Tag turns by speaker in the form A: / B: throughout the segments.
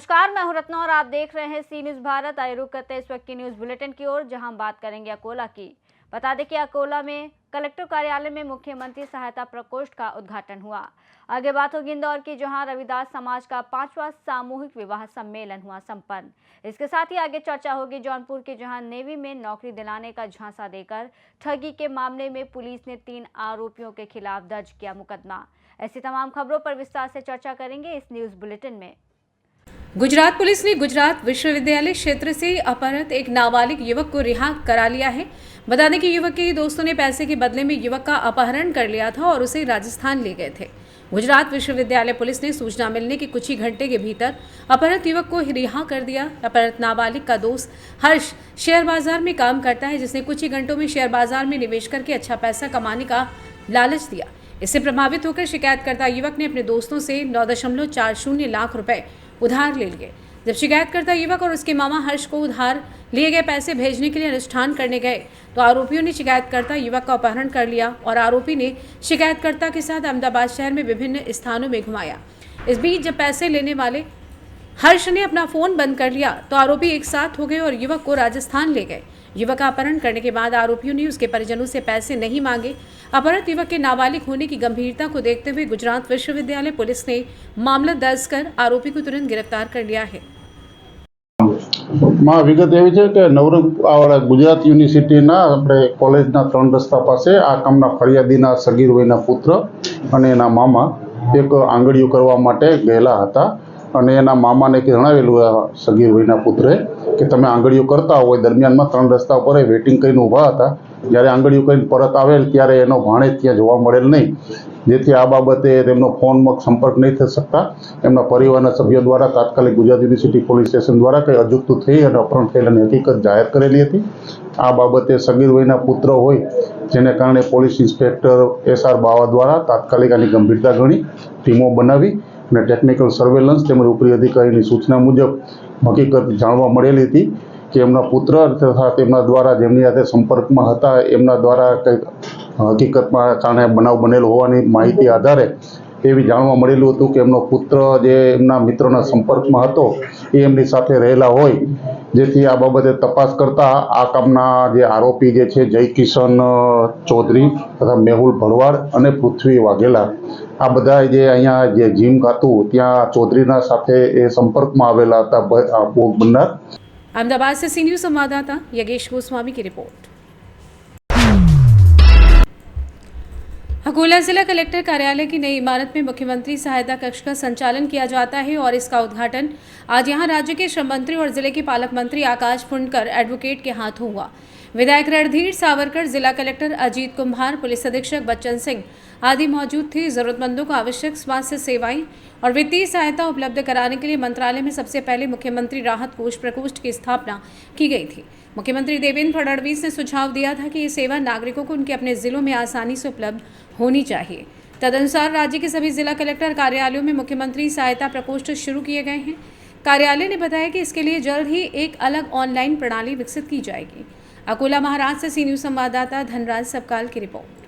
A: नमस्कार, मैं हूं रत्ना और आप देख रहे हैं सी न्यूज़ भारत। आइए रुक करते हैं इस वक्त की न्यूज़ बुलेटिन की ओर, जहां हम बात करेंगे अकोला की। बता दें कि अकोला में कलेक्टर कार्यालय में मुख्यमंत्री सहायता प्रकोष्ठ का उद्घाटन हुआ। आगे बात होगी इंदौर की, जहां रविदास समाज का 5वां सामूहिक विवाह सम्मेलन हुआ संपन्न। इसके साथ ही आगे चर्चा होगी जौनपुर की, जहां नेवी में नौकरी दिलाने का झांसा देकर ठगी के मामले में पुलिस ने 3 आरोपियों के खिलाफ दर्ज किया मुकदमा। ऐसी तमाम खबरों पर विस्तार से चर्चा करेंगे इस न्यूज़ बुलेटिन में।
B: गुजरात पुलिस ने गुजरात विश्वविद्यालय क्षेत्र से अपहृत एक नाबालिग युवक को रिहा करा लिया है। बता दें कि युवक के दोस्तों ने पैसे के बदले में युवक का अपहरण कर लिया था और उसे राजस्थान ले गए थे। गुजरात विश्वविद्यालय पुलिस ने सूचना मिलने के कुछ ही घंटे के भीतर अपहृत युवक को रिहा कर दिया। अपहृत नाबालिग का दोस्त हर्ष शेयर बाजार में काम करता है, जिसने कुछ ही घंटों में शेयर बाजार में निवेश करके अच्छा पैसा कमाने का लालच दिया। इससे प्रभावित होकर शिकायतकर्ता युवक ने अपने दोस्तों से 9.40 लाख रुपए उधार ले लिए। जब शिकायतकर्ता युवक और उसके मामा हर्ष को उधार लिए गए पैसे भेजने के लिए अनुष्ठान करने गए तो आरोपियों ने शिकायतकर्ता युवक का अपहरण कर लिया और आरोपी ने शिकायतकर्ता के साथ अहमदाबाद शहर में विभिन्न स्थानों में घुमाया। इस बीच जब पैसे लेने वाले हर्ष ने अपना फोन बंद कर लिया तो आरोपी एक साथ हो गए और युवक को राजस्थान ले गए। युवक का अपहरण करने के बाद आरोपियों ने उसके परिजनों से पैसे नहीं मांगे। अपहृत युवक के नाबालिग होने की गंभीरता को देखते हुए गुजरात विश्वविद्यालय पुलिस ने मामला दर्ज कर आरोपी को तुरंत गिरफ्तार कर लिया है।
C: विगत एवी है कि नवरंग गुजरात यूनिवर्सिटीना अपने कॉलेजना 3 रस्ता पासे आ कामना फरियादीना सगीर वयना पुत्र अने एना मामा एक आंगळीओ करवा माटे गयेला हता અને એના મામાને જણાવેલું સગીર વયના પુત્રે કે તમે આંગળીઓ કરતા હોય દરમિયાનમાં 3 રસ્તા પર વેઇટિંગ કરીને ઊભા હતા। જ્યારે આંગળીઓ કરીને પરત આવેલ ત્યારે એનો ભાણેજ ત્યાં જોવા મળેલ નહીં, જેથી આ બાબતે તેમનો ફોનમાં સંપર્ક નહીં થઈ શકતા એમના પરિવારના સભ્યો દ્વારા તાત્કાલિક ગુજરાત યુનિવર્સિટી પોલીસ સ્ટેશન દ્વારા કંઈ અજુગતું થઈ અને અપહરણ થયેલાની હકીકત જાહેર કરેલી હતી। આ બાબતે સગીર વયના પુત્ર હોય જેને કારણે પોલીસ ઇન્સ્પેક્ટર SR બાવા દ્વારા તાત્કાલિક આની ગંભીરતા ગણી ટીમો બનાવી અને ટેકનિકલ સર્વેલન્સ તેમજ ઉપરી અધિકારીની સૂચના મુજબ હકીકત જાણવા મળેલી હતી કે એમના પુત્ર તથા તેમના દ્વારા જેમની સાથે સંપર્કમાં હતા એમના દ્વારા કંઈક હકીકતમાં કારણે બનાવ બનેલો હોવાની માહિતી આધારે એવી જાણવા મળેલું હતું કે એમનો પુત્ર જે એમના મિત્રોના સંપર્કમાં હતો એ એમની સાથે રહેલા હોય, જેથી આ બાબતે તપાસ કરતા આ કામના જે આરોપી જે છે જય કિશન ચૌધરી તથા મેહુલ ભરવાડ અને પૃથ્વી વાઘેલા આ બધા જે અહીંયા જે જીમ ખાતું ત્યાં ચૌધરીના સાથે એ સંપર્કમાં આવેલા હતા ભોગ બનનાર।
B: अहमदाबाद से सी न्यूज़ संवाददाता योगेश गोस्वामी की रिपोर्ट। अकोला जिला कलेक्टर कार्यालय की नई इमारत में मुख्यमंत्री सहायता कक्ष का संचालन किया जाता है और इसका उद्घाटन आज यहां राज्य के श्रम मंत्री और जिले के पालक मंत्री आकाश फुंडकर एडवोकेट के हाथों हुआ। विधायक रणधीर सावरकर, जिला कलेक्टर अजीत कुम्हार, पुलिस अधीक्षक बच्चन सिंह आदि मौजूद थे। जरूरतमंदों को आवश्यक स्वास्थ्य सेवाएं और वित्तीय सहायता उपलब्ध कराने के लिए मंत्रालय में सबसे पहले मुख्यमंत्री राहत कोष प्रकोष्ठ की स्थापना की गई थी। मुख्यमंत्री देवेंद्र फडणवीस ने सुझाव दिया था कि ये सेवा नागरिकों को उनके अपने जिलों में आसानी से उपलब्ध होनी चाहिए। तदनुसार राज्य के सभी जिला कलेक्टर कार्यालयों में मुख्यमंत्री सहायता प्रकोष्ठ शुरू किए गए हैं। कार्यालय ने बताया कि इसके लिए जल्द ही एक अलग ऑनलाइन प्रणाली विकसित की जाएगी। अकोला महाराज से सी न्यूज़ संवाददाता धनराज सबकाल की रिपोर्ट।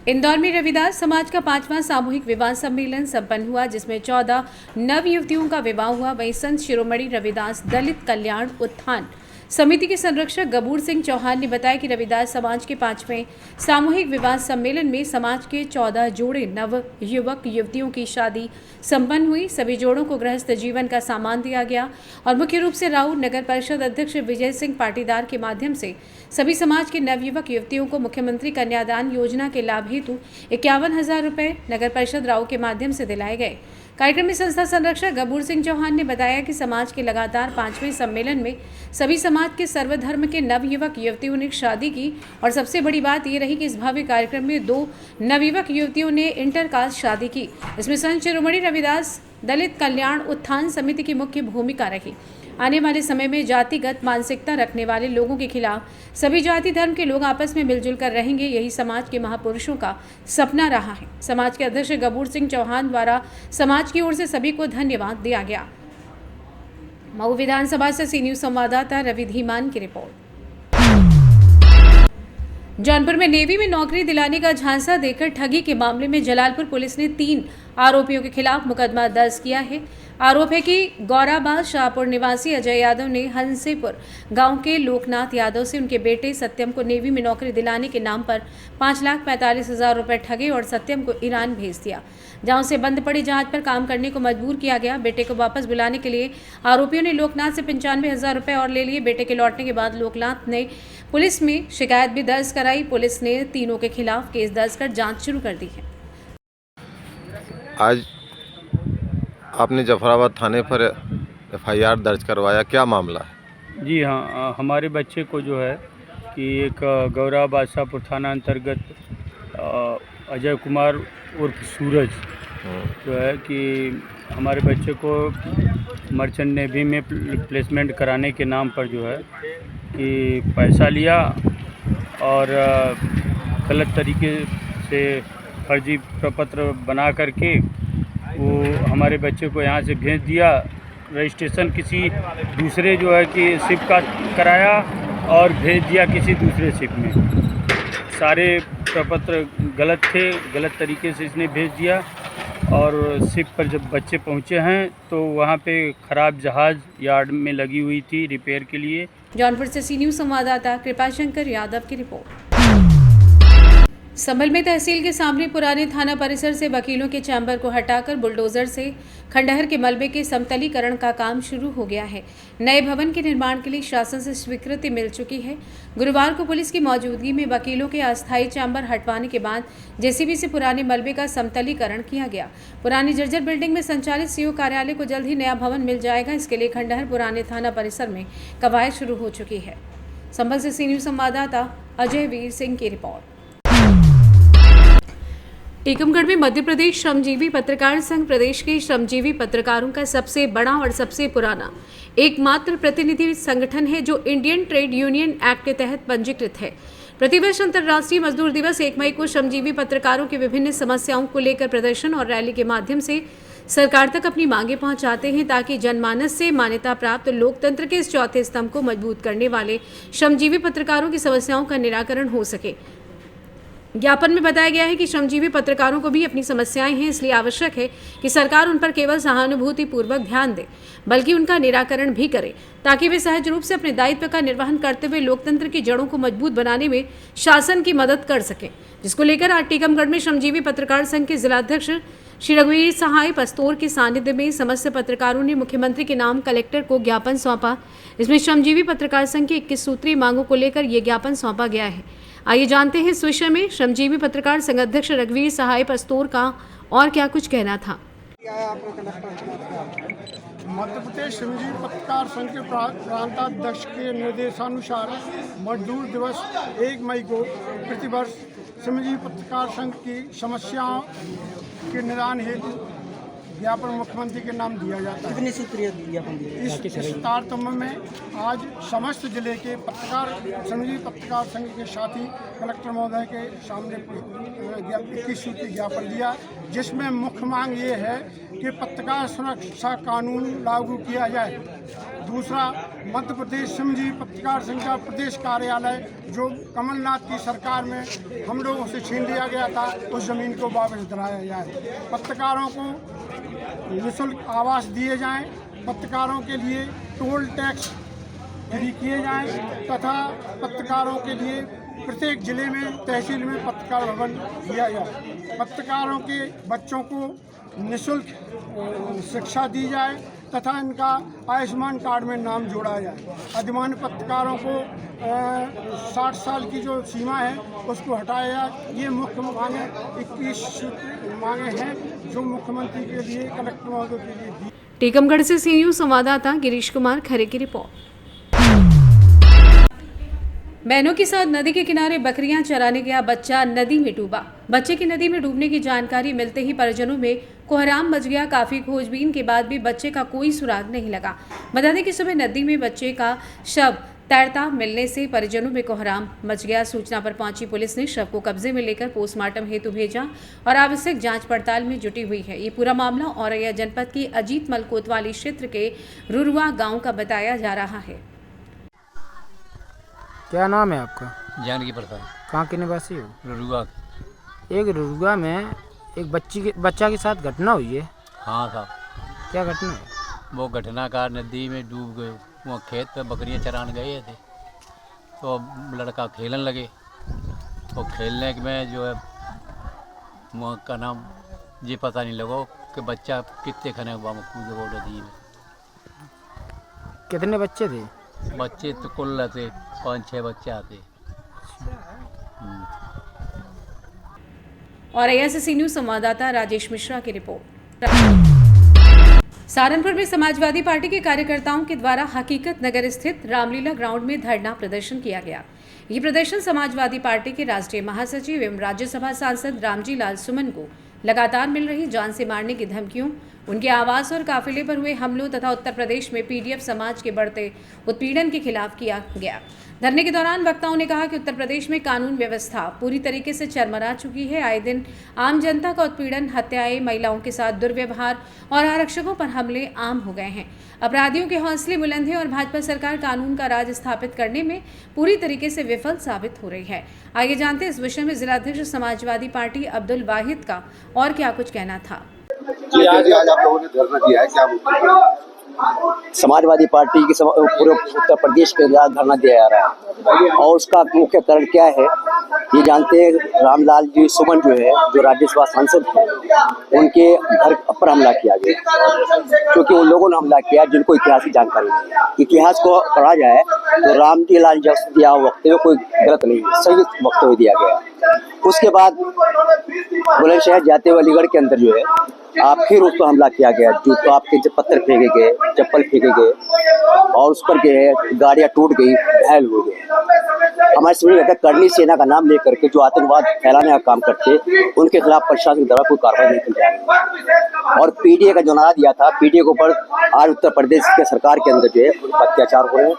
B: इंदौर में रविदास समाज का 5वां सामूहिक विवाह सम्मेलन संपन्न हुआ, जिसमें 14 नव युवतियों का विवाह हुआ। वहीं संत शिरोमणि रविदास दलित कल्याण उत्थान समिति के संरक्षक गबूर सिंह चौहान ने बताया कि रविदास समाज के 5वें सामूहिक विवाह सम्मेलन में समाज के 14 जोड़े नव युवक युवतियों की शादी संपन्न हुई। सभी जोड़ों को गृहस्थ जीवन का सामान दिया गया और मुख्य रूप से राऊ नगर परिषद अध्यक्ष विजय सिंह पाटीदार के माध्यम से सभी समाज के नवयुवक युवतियों को मुख्यमंत्री कन्यादान योजना के लाभ हेतु 51,000 रुपये नगर परिषद राऊ के माध्यम से दिलाए गए। कार्यक्रम में संस्था संरक्षक गबूर सिंह चौहान ने बताया कि समाज के लगातार 5वें सम्मेलन में सभी समाज के सर्वधर्म के नवयुवक युवतियों ने शादी की और सबसे बड़ी बात ये रही कि इस भव्य कार्यक्रम में 2 नवयुवक युवतियों ने इंटरकास्ट शादी की। इसमें संत शिरोमणि रविदास दलित कल्याण उत्थान समिति की मुख्य भूमिका रही। आने वाले समय में जातिगत मानसिकता रखने वाले लोगों के खिलाफ सभी जाति धर्म के लोग आपस में मिलजुल कर रहेंगे, यही समाज के महापुरुषों का सपना रहा है। समाज के अध्यक्ष गबूर सिंह चौहान द्वारा समाज की ओर से सभी को धन्यवाद दिया गया। मऊ विधानसभा से सी न्यूज़ संवाददाता रवि धीमान की रिपोर्ट। जौनपुर में नेवी में नौकरी दिलाने का झांसा देकर ठगी के मामले में जलालपुर पुलिस ने 3 आरोपियों के खिलाफ मुकदमा दर्ज किया है। आरोप है कि गौराबाद शाहपुर निवासी अजय यादव ने हंसीपुर गांव के लोकनाथ यादव से उनके बेटे सत्यम को नेवी में नौकरी दिलाने के नाम पर 5,45,000 रुपए ठगे और सत्यम को ईरान भेज दिया, जहां उसे बंद पड़ी जहाज पर काम करने को मजबूर किया गया। बेटे को वापस बुलाने के लिए आरोपियों ने लोकनाथ से 95,000 रुपए और ले लिए। बेटे के लौटने के बाद लोकनाथ ने पुलिस में शिकायत भी दर्ज कराई। पुलिस ने तीनों के खिलाफ केस दर्ज कर जांच शुरू कर दी है।
D: आज आपने जफराबाद थाने पर एफआईआर दर्ज करवाया, क्या मामला है?
E: जी हाँ, हमारे बच्चे को जो है कि एक गौरा बादशाहपुर थाना अंतर्गत अजय कुमार उर्फ सूरज जो है कि हमारे बच्चे को मर्चेंट नेवी में प्लेसमेंट कराने के नाम पर जो है कि पैसा लिया और गलत तरीके से फर्जी प्रपत्र बना करके वो हमारे बच्चे को यहाँ से भेज दिया। रजिस्ट्रेशन किसी दूसरे जो है कि शिप का कराया और भेज दिया किसी दूसरे शिप में। सारे प्रपत्र गलत थे, गलत तरीके से इसने भेज दिया और शिप पर जब बच्चे पहुँचे हैं तो वहाँ पे ख़राब जहाज़ यार्ड में लगी हुई थी रिपेयर के लिए।
B: जौनपुर से सी न्यूज़ संवाददाता कृपाशंकर यादव की रिपोर्ट। संभल में तहसील के सामने पुराने थाना परिसर से वकीलों के चैम्बर को हटाकर बुलडोजर से खंडहर के मलबे के समतलीकरण का काम शुरू हो गया है। नए भवन के निर्माण के लिए शासन से स्वीकृति मिल चुकी है। गुरुवार को पुलिस की मौजूदगी में वकीलों के अस्थायी चैम्बर हटवाने के बाद जेसीबी से पुराने मलबे का समतलीकरण किया गया। पुरानी जर्जर बिल्डिंग में संचालित सीओ कार्यालय को जल्द ही नया भवन मिल जाएगा। इसके लिए खंडहर पुराने थाना परिसर में कवायद शुरू हो चुकी है। संभल से सी न्यूज़ संवाददाता अजय वीर सिंह की रिपोर्ट। टीकमगढ़ में मध्य प्रदेश श्रमजीवी पत्रकार संघ प्रदेश के श्रमजीवी पत्रकारों का सबसे बड़ा और सबसे पुराना एकमात्र प्रतिनिधि संगठन है जो इंडियन ट्रेड यूनियन एक्ट के तहत पंजीकृत है। प्रतिवर्ष अंतर्राष्ट्रीय मजदूर दिवस 1 मई को श्रमजीवी पत्रकारों की विभिन्न समस्याओं को लेकर प्रदर्शन और रैली के माध्यम से सरकार तक अपनी मांगें पहुंचाते हैं ताकि जनमानस से मान्यता प्राप्त लोकतंत्र के इस चौथे स्तंभ को मजबूत करने वाले श्रमजीवी पत्रकारों की समस्याओं का निराकरण हो सके। ज्ञापन में बताया गया है कि श्रमजीवी पत्रकारों को भी अपनी समस्याएं हैं, इसलिए आवश्यक है कि सरकार उन पर केवल सहानुभूति पूर्वक ध्यान दे बल्कि उनका निराकरण भी करे ताकि वे सहज रूप से अपने दायित्व का निर्वहन करते हुए लोकतंत्र की जड़ों को मजबूत बनाने में शासन की मदद कर सके। जिसको लेकर आज टीकमगढ़ में श्रमजीवी पत्रकार संघ के जिलाध्यक्ष श्री रघुवीर सहाय पस्तोर के सानिध्य में समस्त पत्रकारों ने मुख्यमंत्री के नाम कलेक्टर को ज्ञापन सौंपा। इसमें श्रमजीवी पत्रकार संघ की 21 सूत्रीय मांगों को लेकर ये ज्ञापन सौंपा गया है। आइए जानते हैं इस विषय में श्रमजीवी पत्रकार संघ अध्यक्ष रघुवीर सहाय पस्तोर का और क्या कुछ कहना था।
F: मध्य प्रदेश श्रमजीवी पत्रकार संघ के प्रांताध्यक्ष के निर्देशानुसार मजदूर दिवस 1 मई को प्रतिवर्ष श्रमजीवी पत्रकार संघ की समस्याओं के निदान हेतु ज्ञापन मुख्यमंत्री के नाम दिया जाता है।
G: कितने सूत्रीय ज्ञापन दिए?
F: इस तारतम्य में आज समस्त जिले के श्रमजीवी पत्रकार संघ के साथी कलेक्टर महोदय के सामने 21 सूत्री ज्ञापन दिया, जिसमें मुख्य मांग ये है कि पत्रकार सुरक्षा कानून लागू किया जाए। दूसरा, मध्य प्रदेश श्रमजीवी पत्रकार संघ का प्रदेश कार्यालय जो कमलनाथ की सरकार में हम लोगों से छीन लिया गया था, उस ज़मीन को वापस दिलाया जाए। पत्रकारों को निःशुल्क आवास दिए जाएं, पत्रकारों के लिए टोल टैक्स फ्री किए जाएं तथा पत्रकारों के लिए प्रत्येक जिले में तहसील में पत्रकार भवन दिया जाए। पत्रकारों के बच्चों को निःशुल्क शिक्षा दी जाए तथा इनका आयुष्मान कार्ड में नाम जोड़ा जाए। अधिमान्य पत्रकारों को 60 साल की जो सीमा है उसको हटाया जाए। ये मुख्य मांगे 21 मांगे हैं जो मुख्यमंत्री के लिए कलेक्टर महोदय के लिए दी।
B: टीकमगढ़ से सी न्यूज़ संवाददाता गिरीश कुमार खरे की रिपोर्ट। बहनों के साथ नदी के किनारे बकरियां चराने गया बच्चा नदी में डूबा। बच्चे की नदी में डूबने की जानकारी मिलते ही परिजनों में कोहराम मच गया। काफी खोजबीन के बाद भी बच्चे का कोई सुराग नहीं लगा। बता दें कि सुबह नदी में बच्चे का शव तैरता मिलने से परिजनों में कोहराम मच गया। सूचना पर पहुंची पुलिस ने शव को कब्जे में लेकर पोस्टमार्टम हेतु भेजा और आवश्यक जांच पड़ताल में जुटी हुई है। ये पूरा मामला औरैया जनपद की अजीत मल कोतवाली क्षेत्र के रुरुआ गांव का बताया जा रहा है।
G: क्या नाम है आपका?
H: जानकी प्रसाद,
G: कहाँ के निवासी हो?
H: रुरुआ।
G: एक रुरुआ में एक बच्चा के साथ घटना हुई है,
H: हाँ साहब,
G: क्या घटना है?
H: वो घटनाकार नदी में डूब गए। वो खेत पे बकरियां चराने गए थे, तो लड़का खेलने लगे, तो खेलने में जो है वो का नाम ये पता नहीं लगा कि बच्चा कितने खने हुआ कूद गो नदी में।
G: कितने बच्चे थे?
H: बच्चे तो कुल थे 5-6 बच्चे आते।
B: और ASC न्यूज संवाददाता राजेश मिश्रा की रिपोर्ट। सहारनपुर में समाजवादी पार्टी के कार्यकर्ताओं के द्वारा हकीकत नगर स्थित रामलीला ग्राउंड में धरना प्रदर्शन किया गया। ये प्रदर्शन समाजवादी पार्टी के राष्ट्रीय महासचिव एवं राज्यसभा सांसद रामजी लाल सुमन को लगातार मिल रही जान से मारने की धमकियों, उनके आवास और काफिले पर हुए हमलों तथा उत्तर प्रदेश में PDF समाज के बढ़ते उत्पीड़न के खिलाफ किया गया। धरने के दौरान वक्ताओं ने कहा कि उत्तर प्रदेश में कानून व्यवस्था पूरी तरीके से चरमरा चुकी है। आए दिन आम जनता का उत्पीड़न, हत्याएं, महिलाओं के साथ दुर्व्यवहार और आरक्षकों पर हमले आम हो गए हैं। अपराधियों के हौसले बुलंद हैं और भाजपा सरकार कानून का राज स्थापित करने में पूरी तरीके से विफल साबित हो रही है। आइए जानते हैं इस विषय में जिलाध्यक्ष समाजवादी पार्टी अब्दुल वाहिद का और क्या कुछ कहना था।
I: जी, आज आप लोगों ने धरना दिया है, क्या मुद्दा?
J: समाजवादी पार्टी की पूरे उत्तर प्रदेश के धरना दिया जा रहा है और उसका मुख्य कारण क्या है ये जानते हैं। रामलाल जी सुमन जो है, जो राज्यसभा सांसद थे, उनके घर पर हमला किया गया, क्योंकि उन लोगों ने हमला किया जिनको इतिहास की जानकारी नहीं। इतिहास को पढ़ा जाए तो रामजी लाल जब दिया वक्तव्य कोई गलत नहीं है, सही वक्तव्य दिया गया। उसके बाद बुलंदशहर जाते हुए अलीगढ़ के अंदर जो है फिर उस पर हमला किया गया, जूतों आपके पत्थर फेंके गए, चप्पल फेंके गए और उस पर जो है गाड़ियाँ टूट गई, घायल हो गए। हमारे समझ में करनी सेना का नाम लेकर के जो आतंकवाद फैलाने का काम करते, उनके खिलाफ प्रशासन द्वारा कोई कार्रवाई नहीं की जा रही। और PDA का जो नारा दिया था, PDA के ऊपर आज उत्तर प्रदेश के सरकार के अंदर जो है अत्याचार हो रहे हैं,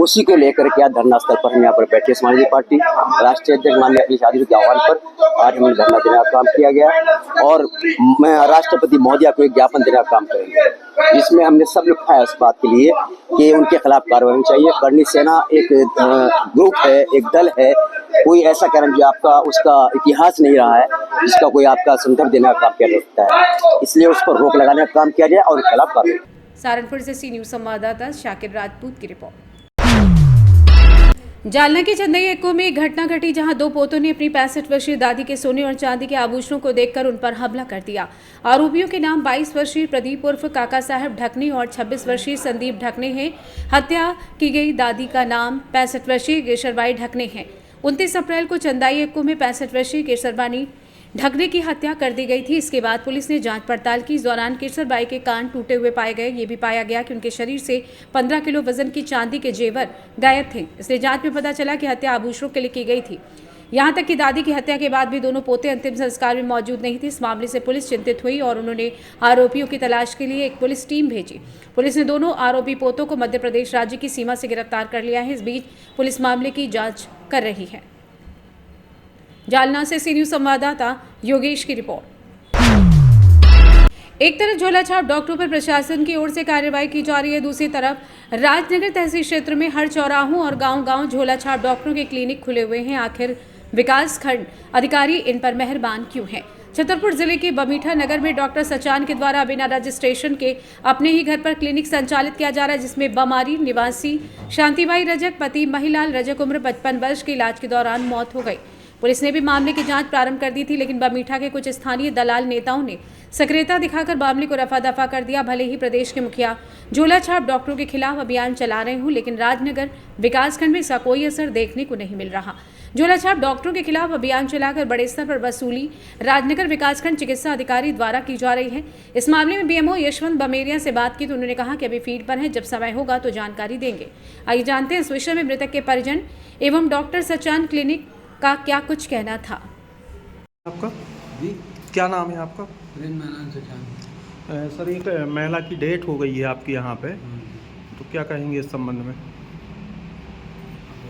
J: उसी को लेकर के आज धरना स्थल पर हम यहाँ पर बैठे समाजवादी पार्टी राष्ट्रीय अध्यक्ष माननीय अखिलेश यादव के आह्वान पर आज हमने धरना देने का काम किया गया और मैं राष्ट्रपति महोदया को एक ज्ञापन देने का काम करेंगे, जिसमें हमने सब लिखा है इस बात के लिए कि उनके खिलाफ कार्रवाई होनी चाहिए। करनी सेना एक ग्रुप है, एक दल है, कोई ऐसा कारण जो आपका उसका इतिहास नहीं रहा है, जिसका कोई आपका संदर्भ देने का काम किया जा सकता है, इसलिए उस पर रोक लगाने का काम किया जाए और खिलाफ कार्रवाई।
B: सहारनपुर से सी न्यूज संवाददाता शाकिर राजपूत की रिपोर्ट। जालना के चंदई एक्को में एक घटना घटी जहां दो पोतों ने अपनी 65 वर्षीय दादी के सोने और चांदी के आभूषणों को देखकर उन पर हमला कर दिया। आरोपियों के नाम 22 वर्षीय प्रदीप उर्फ काका साहब ढकने और 26 वर्षीय संदीप ढकने हैं। हत्या की गई दादी का नाम 65 वर्षीय केसरबाई ढकने हैं। 29 अप्रैल को चंदई एक्को में 65 वर्षीय केसरबाई ढकने की हत्या कर दी गई थी। इसके बाद पुलिस ने जांच पड़ताल की। इस दौरान केसरबाई के कान टूटे हुए पाए गए। ये भी पाया गया कि उनके शरीर से 15 किलो वजन की चांदी के जेवर गायब थे। इसलिए जांच में पता चला कि हत्या आभूषणों के लिए की गई थी। यहां तक कि दादी की हत्या के बाद भी दोनों पोते अंतिम संस्कार में मौजूद नहीं थे। इस मामले से पुलिस चिंतित हुई और उन्होंने आरोपियों की तलाश के लिए एक पुलिस टीम भेजी। पुलिस ने दोनों आरोपी पोतों को मध्य प्रदेश राज्य की सीमा से गिरफ्तार कर लिया है। इस बीच पुलिस मामले की जाँच कर रही है। जालना से सी न्यूज संवाददाता योगेश की रिपोर्ट। एक तरफ झोलाछाप डॉक्टरों पर प्रशासन की ओर से कार्रवाई की जा रही है, दूसरी तरफ राजनगर तहसील क्षेत्र में हर चौराहों और गांव-गांव झोलाछाप डॉक्टरों के क्लिनिक खुले हुए हैं। आखिर विकास खंड अधिकारी इन पर मेहरबान क्यों हैं? छतरपुर जिले के बमीठा नगर में डॉक्टर सचान के द्वारा बिना रजिस्ट्रेशन के अपने ही घर पर क्लिनिक संचालित किया जा रहा है, जिसमें बमारी निवासी शांतिबाई रजक पति महिलाल रजक उम्र 55 वर्ष के इलाज के दौरान मौत हो गई। पुलिस ने भी मामले की जांच प्रारंभ कर दी थी, लेकिन बमीठा के कुछ स्थानीय दलाल नेताओं ने सक्रियता दिखाकर मामले को रफा दफा कर दिया। भले ही प्रदेश के मुखिया झोलाछाप डॉक्टरों के खिलाफ अभियान चला रहे हूं, लेकिन राजनगर विकासखंड में इसका कोई असर देखने को नहीं मिल रहा। झोलाछाप डॉक्टरों के खिलाफ अभियान चलाकर बड़े स्तर पर वसूली राजनगर विकासखंड चिकित्सा अधिकारी द्वारा की जा रही है। इस मामले में BMO यशवंत बमेरिया से बात की तो उन्होंने कहा कि अभी फीड पर है, जब समय होगा तो जानकारी देंगे। आइए जानते हैं इस विषय में मृतक के परिजन एवं डॉक्टर सचान क्लिनिक का क्या कुछ कहना था।
K: आपका जी क्या नाम है आपका?
L: सर एक महिला की डेथ हो गई है आपके यहाँ पे, तो क्या कहेंगे इस संबंध में?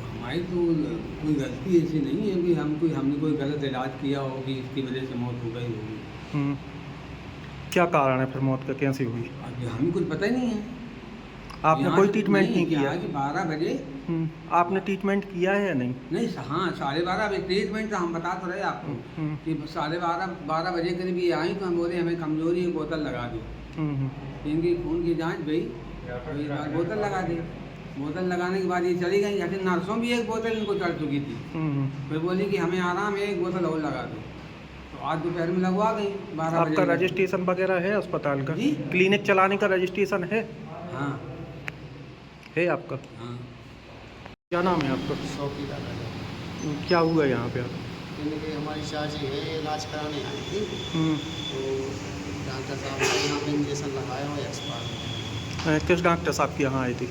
M: हमारी तो कोई गलती ऐसी नहीं है कि हमने कोई गलत इलाज किया हो कि इसकी वजह से मौत हो गई होगी।
L: क्या कारण है फिर मौत का, कैसे हुई?
M: अभी हमें कुछ पता ही नहीं है।
L: आपने
M: यहाँ
L: कोई
M: से
L: ट्रीटमेंट नहीं किया?
M: कि 12 बजे
L: आपने ट्रीटमेंट किया है या नहीं?
M: नहीं, हाँ 12:30 बजे ट्रीटमेंट तो हम बता तो रहे आपको कि 12:30 बजे करीब ये आई तो हम बोले हमें कमजोरी है, बोतल लगा दो। इनकी खून की जांच गई तो इस बार बोतल लगा दी। बोतल लगाने के बाद ये चली गई, लेकिन नर्सों भी एक बोतल इनको चढ़ चुकी थी। फिर बोली कि हमें आराम है, एक बोतल और लगा दो। तो आज दोपहर में लगवा गई 12 बजे।
L: आपका रजिस्ट्रेशन वगैरह है अस्पताल का?
M: जी?
L: क्लिनिक चलाने का रजिस्ट्रेशन है?
M: हाँ
L: है आपका?
M: हाँ।
L: क्या नाम है आपका?
N: शौकी दादा।
L: क्या हुआ यहाँ पे आप?
N: कि हमारी चाची है, इलाज कराने आई थी तो डॉक्टर साहब ने यहाँ पे इंजेक्शन लगाया और एक्सपायर।
L: किस डॉक्टर साहब के यहाँ आई थी?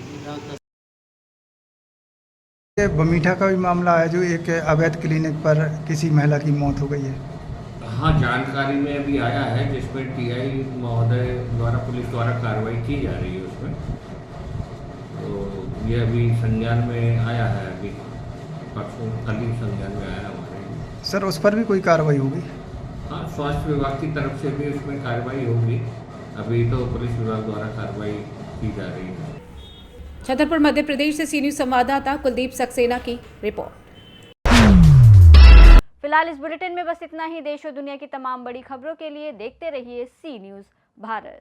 O: बमीठा का भी मामला है जो एक अवैध क्लिनिक पर किसी महिला की मौत हो गई है।
P: हाँ, जानकारी में अभी आया है जिसमें टीआई महोदय द्वारा पुलिस द्वारा कार्रवाई की जा रही है उसमें। तो ये अभी संज्ञान में आया है, अभी परसों कल ही संज्ञान में आया हमारे।
O: सर उस पर भी कोई कार्रवाई होगी?
P: हाँ, स्वास्थ्य विभाग की तरफ से भी उसमें कार्रवाई होगी। अभी तो पुलिस विभाग द्वारा कार्रवाई की जा रही है।
B: छतरपुर मध्य प्रदेश से सी न्यूज संवाददाता कुलदीप सक्सेना की रिपोर्ट।
A: फिलहाल इस बुलेटिन में बस इतना ही। देश और दुनिया की तमाम बड़ी खबरों के लिए देखते रहिए सी न्यूज भारत।